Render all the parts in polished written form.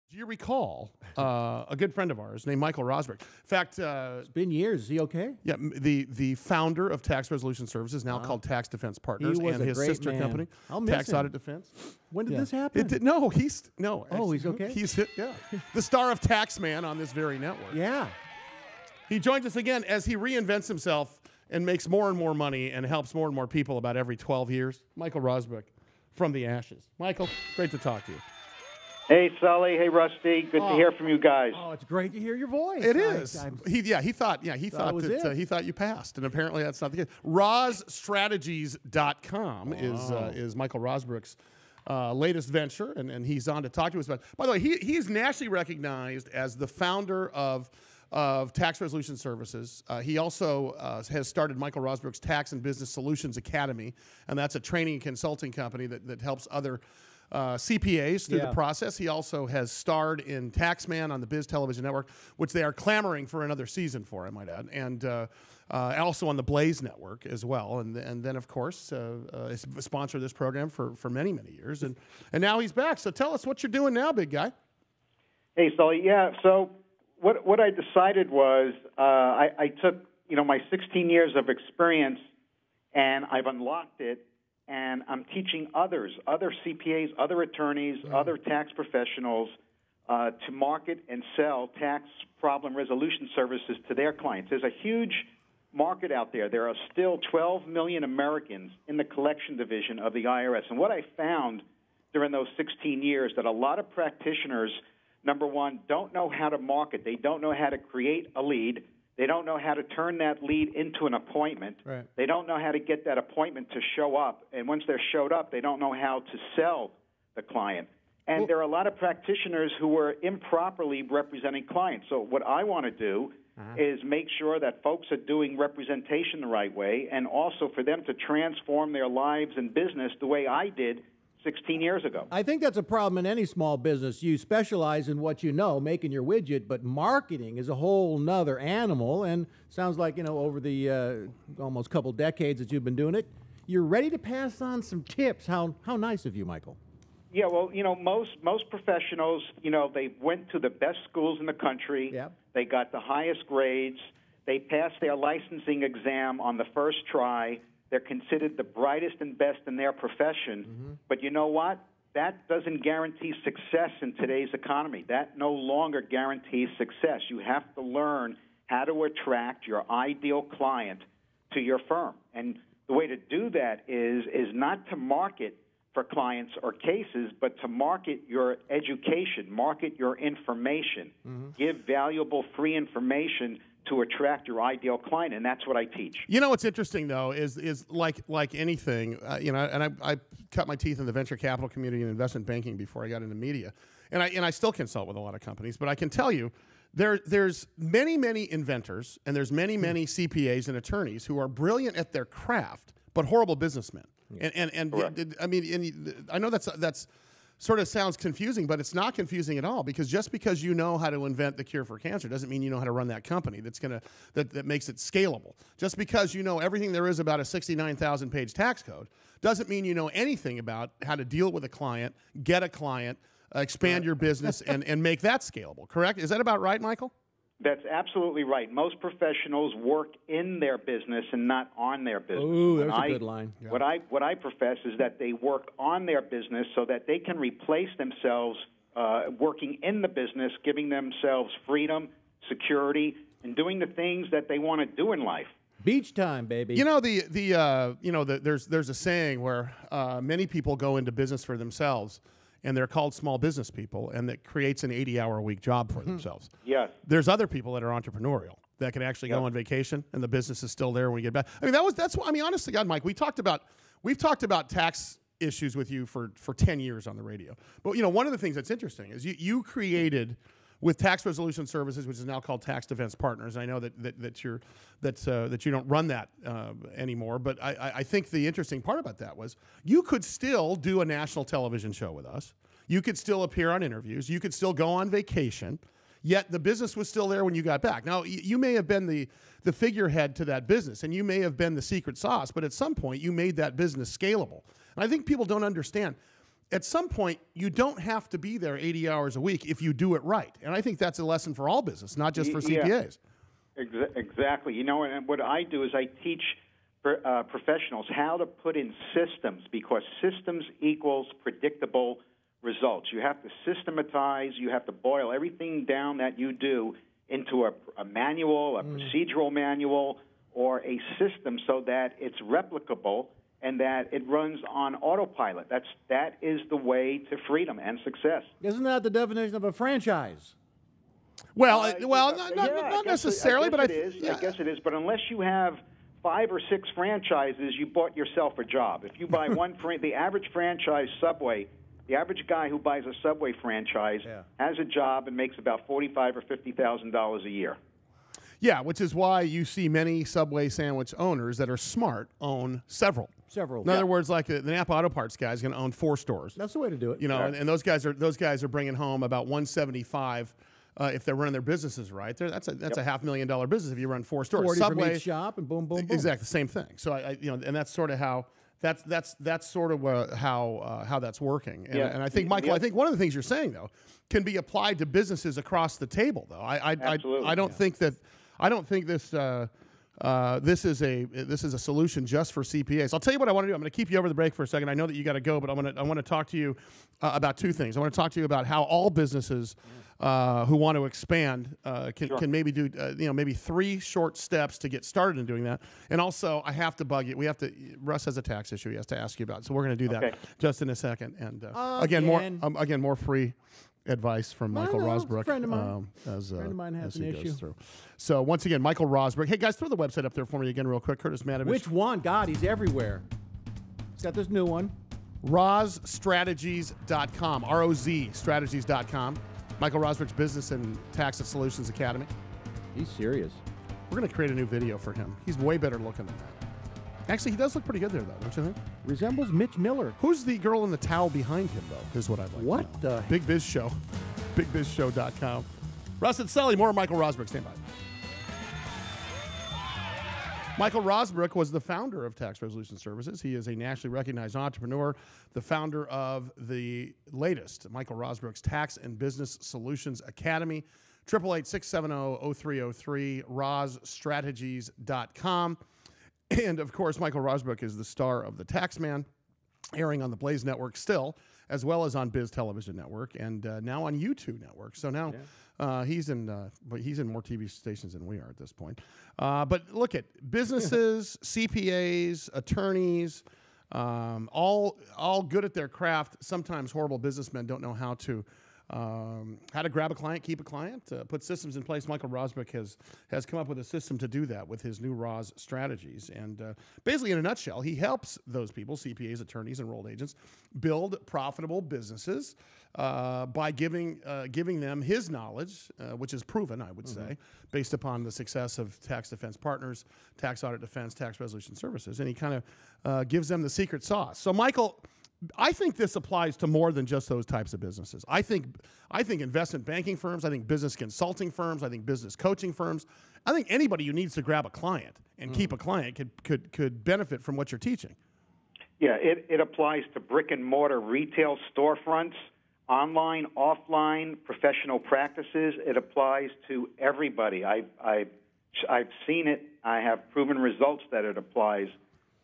Do you recall a good friend of ours named Michael Rozbruch? In fact, it's been years. Is he okay? Yeah, the founder of Tax Resolution Services, now called Tax Defense Partners, was and a his great sister man. company, I'll miss Tax him. Audit Defense. When did this happen? No, he's no. Oh, he's okay? He's the star of Taxman on this very network. Yeah. He joins us again as he reinvents himself and makes more and more money and helps more and more people about every 12 years. Michael Rozbruch from the Ashes. Michael, great to talk to you. Hey, Sully. Hey, Rusty. Good to hear from you guys. Oh, it's great to hear your voice. It is. He thought he thought you passed, and apparently that's not the case. RozStrategies.com is Michael Rozbruch's latest venture, and he's on to talk to us about. By the way, he's nationally recognized as the founder of Tax Resolution Services. He also has started Michael Rozbruch's Tax and Business Solutions Academy, and that's a training and consulting company that helps other CPAs through the process. He also has starred in Taxman on the Biz Television Network, which they are clamoring for another season for, I might add, and also on the Blaze Network as well. And then, of course, sponsor this program for many, many years. And now he's back. So tell us what you're doing now, big guy. Hey, Sully. Yeah, so what I decided was I took, my 16 years of experience, and I've unlocked it. And I'm teaching others, other CPAs, other attorneys, other tax professionals to market and sell tax problem resolution services to their clients. There's a huge market out there. There are still 12 million Americans in the collection division of the IRS. And what I found during those 16 years that a lot of practitioners, number one, don't know how to market. They don't know how to create a lead. They don't know how to turn that lead into an appointment. Right. They don't know how to get that appointment to show up. And once they're showed up, they don't know how to sell the client. And there are a lot of practitioners who are improperly representing clients. So what I want to do is make sure that folks are doing representation the right way, and also for them to transform their lives and business the way I did 16 years ago. I think that's a problem in any small business. You specialize in what you know, making your widget, but marketing is a whole nother animal. And sounds like, over the almost couple decades that you've been doing it, you're ready to pass on some tips. How nice of you, Michael. Yeah, well, most professionals, they went to the best schools in the country. Yep. They got the highest grades. They passed their licensing exam on the first try. They're considered the brightest and best in their profession. But you know what? That doesn't guarantee success in today's economy. That no longer guarantees success. You have to learn how to attract your ideal client to your firm. And the way to do that is not to market for clients or cases, but to market your education, market your information, give valuable free information to attract your ideal client, and that's what I teach. What's interesting though is like anything, and I cut my teeth in the venture capital community and investment banking before I got into media, and I still consult with a lot of companies, but I can tell you there's many inventors and there's many CPAs and attorneys who are brilliant at their craft but horrible businessmen. And I know that's sort of sounds confusing, but it's not confusing at all, because just because you know how to invent the cure for cancer doesn't mean you know how to run that company that makes it scalable. Just because you know everything there is about a 69,000-page tax code doesn't mean you know anything about how to deal with a client, get a client, expand your business, and make that scalable. Correct? Is that about right, Michael? That's absolutely right. Most professionals work in their business and not on their business. Ooh, that's a good line. Yeah. What I profess is that they work on their business so that they can replace themselves working in the business, giving themselves freedom, security, and doing the things that they want to do in life. Beach time, baby. There's a saying where many people go into business for themselves, and they're called small business people, and that creates an 80-hour-a-week job for themselves. Yes. There's other people that are entrepreneurial that can actually go on vacation, and the business is still there when we get back. I mean, honest to God, Mike, we've talked about tax issues with you for 10 years on the radio. But one of the things that's interesting is you created with Tax Resolution Services, which is now called Tax Defense Partners. I know that you don't run that anymore, but I think the interesting part about that was you could still do a national television show with us. You could still appear on interviews. You could still go on vacation, yet the business was still there when you got back. Now, you may have been the figurehead to that business, and you may have been the secret sauce, but at some point you made that business scalable. And I think people don't understand. at some point, you don't have to be there 80 hours a week if you do it right. And I think that's a lesson for all business, not just for CPAs. Exactly. You know, and what I do is I teach professionals how to put in systems, because systems equals predictable results. You have to systematize, you have to boil everything down that you do into a manual, a procedural manual, or a system so that it's replicable and that it runs on autopilot. That is the way to freedom and success. Isn't that the definition of a franchise? Well, not necessarily, but I guess it is. But unless you have 5 or 6 franchises, you bought yourself a job. If you buy the average franchise Subway, the average guy who buys a Subway franchise has a job and makes about $45,000 or $50,000 a year. Yeah, which is why you see many Subway sandwich owners that are smart own several. In other words, like the Napa Auto Parts guy is going to own 4 stores. That's the way to do it. You know, and those guys are bringing home about $175 if they're running their businesses right. That's a $500,000 business if you run 4 stores. 40 Subway from each shop and boom, boom, boom. Exactly the same thing. So and that's sort of how. That's sort of how that's working, and I think, Michael, I think one of the things you're saying though can be applied to businesses across the table. Though I don't think this is a solution just for CPAs. I'll tell you what I want to do. I'm going to keep you over the break for a second. I know that you got to go, but I want to talk to you about 2 things. I want to talk to you about how all businesses who want to expand can maybe do maybe 3 short steps to get started in doing that. And also, I have to bug you. Russ has a tax issue he has to ask you about, so we're going to do that just in a second. And again, more free advice from Michael Rozbruch. A friend of mine. Friend of mine has an issue. Through. So once again, Michael Rozbruch. Hey guys, throw the website up there for me again real quick. Curtis Matovich. Which one? God, he's everywhere. He's got this new one. rozstrategies.com. ROZ strategies.com. Michael Rozbruch's Business and Tax and Solutions Academy. He's serious. We're going to create a new video for him. He's way better looking than that. Actually, he does look pretty good there, though, don't you think? Resembles Mitch Miller. Who's the girl in the towel behind him, though, is what I'd like What to know. the? Big Biz Show. BigBizShow.com. Russ and Sully, more Michael Rozbruch. Stand by. Michael Rozbruch was the founder of Tax Resolution Services. He is a nationally recognized entrepreneur, the founder of the latest Michael Rozbruch's Tax and Business Solutions Academy. 888-670-0303, rozstrategies.com. And, of course, Michael Rozbruch is the star of The Taxman, airing on the Blaze Network still, as well as on Biz Television Network, and now on YouTube Network. So now he's in more TV stations than we are at this point. But look at businesses, CPAs, attorneys, all good at their craft. Sometimes horrible businessmen don't know how to grab a client, keep a client, put systems in place. Michael Rozbruch has come up with a system to do that with his new Roz strategies. And basically, in a nutshell, he helps those people, CPAs, attorneys, enrolled agents, build profitable businesses by giving them his knowledge, which is proven, I would say, based upon the success of Tax Defense Partners, Tax Audit Defense, Tax Resolution Services. And he kind of gives them the secret sauce. So, Michael, I think this applies to more than just those types of businesses. I think investment banking firms, I think business consulting firms, I think business coaching firms, I think anybody who needs to grab a client and keep a client could benefit from what you're teaching. Yeah, it applies to brick and mortar retail storefronts, online, offline, professional practices. It applies to everybody. I've seen it. I have proven results that it applies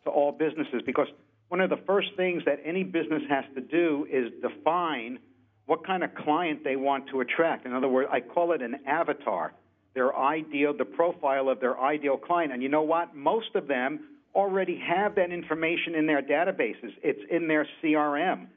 to all businesses, because one of the first things that any business has to do is define what kind of client they want to attract. In other words, I call it an avatar, the profile of their ideal client. And you know what? Most of them already have that information in their databases. It's in their CRM.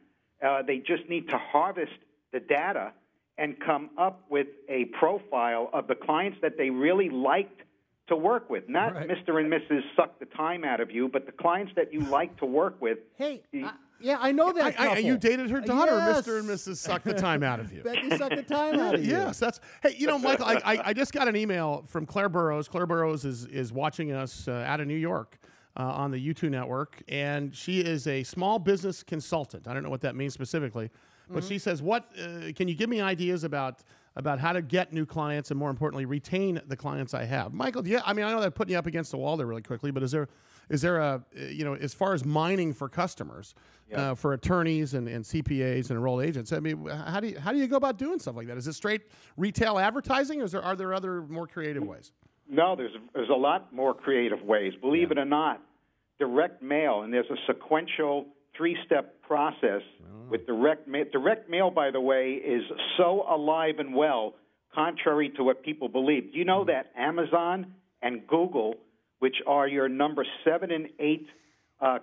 They just need to harvest the data and come up with a profile of the clients that they really liked to work with. Not Mr. and Mrs. suck the time out of you, but the clients that you like to work with. Hey, I know that couple. You dated her daughter, Mr. and Mrs. suck the time out of you. Becky sucked the time out of you. Yes, hey, Michael, I just got an email from Claire Burrows. Claire Burrows is watching us out of New York on the YouTube network, and she is a small business consultant. I don't know what that means specifically, but she says, can you give me ideas about how to get new clients and, more importantly, retain the clients I have? Michael, I know that putting you up against the wall there really quickly, but is there a as far as mining for customers, for attorneys and CPAs and enrolled agents. I mean, how do you go about doing stuff like that? Is it straight retail advertising, or are there other more creative ways? No, there's a lot more creative ways. Believe it or not, direct mail, and there's a sequential 3-step process with direct mail. Direct mail, by the way, is so alive and well, contrary to what people believe. Do you know that Amazon and Google, which are your number 7 and 8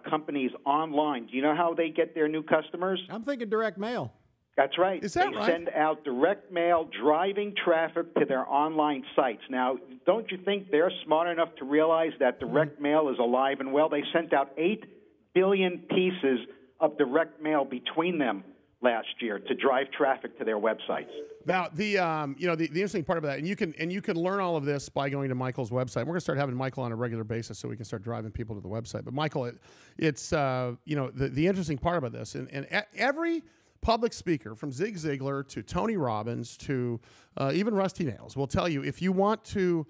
companies online, do you know how they get their new customers? I'm thinking direct mail. That's right. Is that they right? send out direct mail driving traffic to their online sites. Now, don't you think they're smart enough to realize that direct mail is alive and well? They sent out 8 billion pieces of direct mail between them last year to drive traffic to their websites. Now, the interesting part about that, and you can learn all of this by going to Michael's website. We're going to start having Michael on a regular basis so we can start driving people to the website. But Michael, it's the interesting part about this, and every public speaker, from Zig Ziglar to Tony Robbins to even Rusty Nails, will tell you if you want to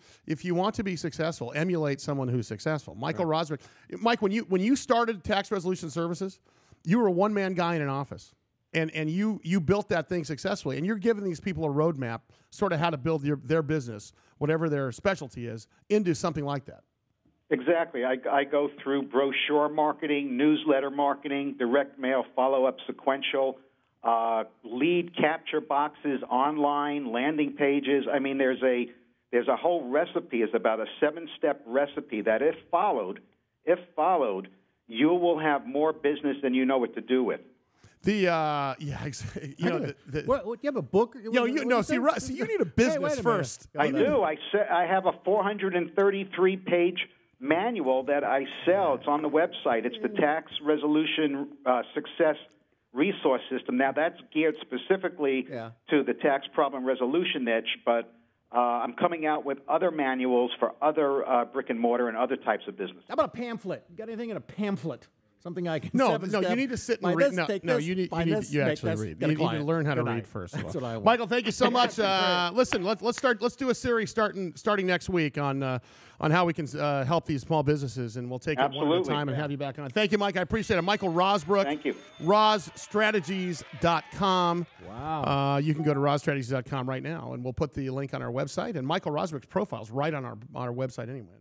be successful, emulate someone who's successful. Michael Rozbruch. Mike, when you started Tax Resolution Services, you were a one-man guy in an office, and you built that thing successfully, and you're giving these people a roadmap, sort of how to build their business, whatever their specialty is, into something like that. Exactly. I go through brochure marketing, newsletter marketing, direct mail, follow-up, sequential, lead capture boxes, online landing pages. I mean, there's a whole recipe. It's about a 7-step recipe that, if followed, you will have more business than you know what to do with. You have a book? See, you need a business first. I do. I have a 433-page manual that I sell. It's on the website. It's the Tax Resolution Success Resource System. Now, that's geared specifically to the tax problem resolution niche, but I'm coming out with other manuals for other brick and mortar and other types of business. How about a pamphlet? You got anything in a pamphlet? Something I can No, you need to sit and read. You actually read. You need to learn how to read first. That's what I want. Michael, thank you so much. Listen, let's do a series starting next week on how we can help these small businesses, and we'll take it one at a time and have you back on. Thank you, Mike. I appreciate it. Michael Rozbruch. Thank you. RozStrategies.com. Wow. You can go to RozStrategies.com right now, and we'll put the link on our website. And Michael Rozbruch's profile is right on our website anyway.